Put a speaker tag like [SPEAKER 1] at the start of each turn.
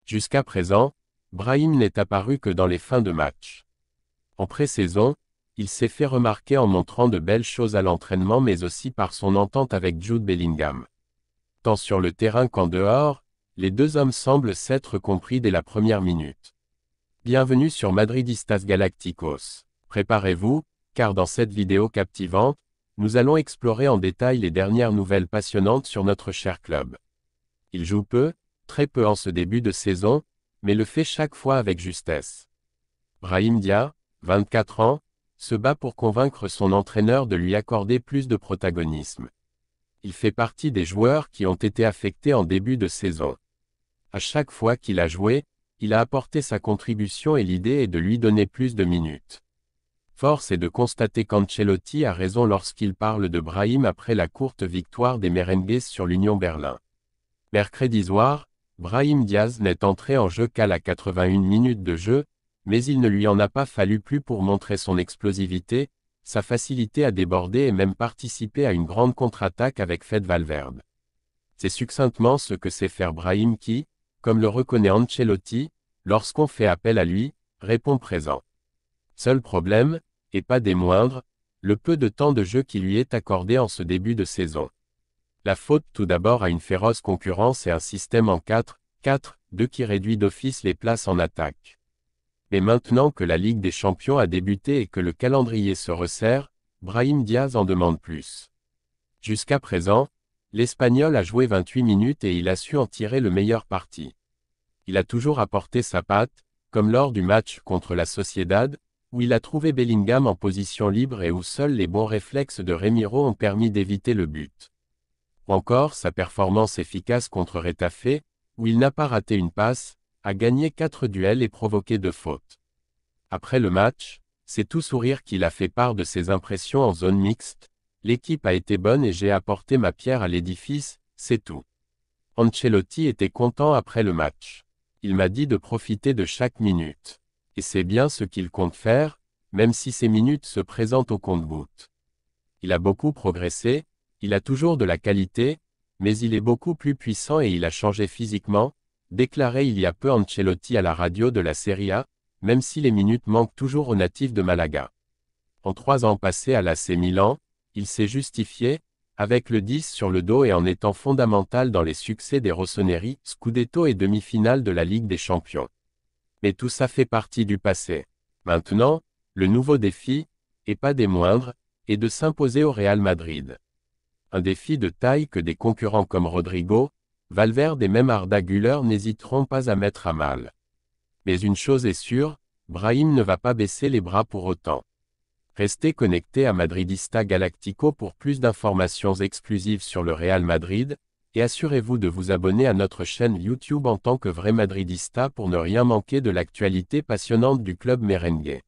[SPEAKER 1] Jusqu'à présent, Brahim n'est apparu que dans les fins de match. En pré-saison, il s'est fait remarquer en montrant de belles choses à l'entraînement mais aussi par son entente avec Jude Bellingham. Tant sur le terrain qu'en dehors, les deux hommes semblent s'être compris dès la première minute. Bienvenue sur Madridistas Galacticos. Préparez-vous, car dans cette vidéo captivante, nous allons explorer en détail les dernières nouvelles passionnantes sur notre cher club. Il joue peu, très peu en ce début de saison, mais le fait chaque fois avec justesse. Brahim Diaz, 24 ans, se bat pour convaincre son entraîneur de lui accorder plus de protagonisme. Il fait partie des joueurs qui ont été affectés en début de saison. À chaque fois qu'il a joué, il a apporté sa contribution et l'idée est de lui donner plus de minutes. Force est de constater qu'Ancelotti a raison lorsqu'il parle de Brahim après la courte victoire des Merengues sur l'Union Berlin. Mercredi soir, Brahim Diaz n'est entré en jeu qu'à la 81 minutes de jeu, mais il ne lui en a pas fallu plus pour montrer son explosivité, sa facilité à déborder et même participer à une grande contre-attaque avec Fede Valverde. C'est succinctement ce que sait faire Brahim qui, comme le reconnaît Ancelotti, lorsqu'on fait appel à lui, répond présent. Seul problème, et pas des moindres, le peu de temps de jeu qui lui est accordé en ce début de saison. La faute tout d'abord à une féroce concurrence et un système en 4-4-2 qui réduit d'office les places en attaque. Mais maintenant que la Ligue des Champions a débuté et que le calendrier se resserre, Brahim Diaz en demande plus. Jusqu'à présent, l'Espagnol a joué 28 minutes et il a su en tirer le meilleur parti. Il a toujours apporté sa patte, comme lors du match contre la Sociedad, où il a trouvé Bellingham en position libre et où seuls les bons réflexes de Remiro ont permis d'éviter le but. Ou encore sa performance efficace contre Retafe, où il n'a pas raté une passe, a gagné 4 duels et provoqué 2 fautes. Après le match, c'est tout sourire qu'il a fait part de ses impressions en zone mixte. L'équipe a été bonne et j'ai apporté ma pierre à l'édifice, c'est tout. Ancelotti était content après le match. Il m'a dit de profiter de chaque minute. Et c'est bien ce qu'il compte faire, même si ces minutes se présentent au compte-gouttes. Il a beaucoup progressé, il a toujours de la qualité, mais il est beaucoup plus puissant et il a changé physiquement, déclarait il y a peu Ancelotti à la radio de la Serie A, même si les minutes manquent toujours aux natifs de Malaga. En 3 ans passés à l'AC Milan, il s'est justifié, avec le 10 sur le dos et en étant fondamental dans les succès des Rossoneri, Scudetto et demi-finale de la Ligue des Champions. Mais tout ça fait partie du passé. Maintenant, le nouveau défi, et pas des moindres, est de s'imposer au Real Madrid. Un défi de taille que des concurrents comme Rodrigo, Valverde et même Arda Güler n'hésiteront pas à mettre à mal. Mais une chose est sûre, Brahim ne va pas baisser les bras pour autant. Restez connectés à Madridista Galactico pour plus d'informations exclusives sur le Real Madrid, et assurez-vous de vous abonner à notre chaîne YouTube en tant que vrai Madridista pour ne rien manquer de l'actualité passionnante du club merengue.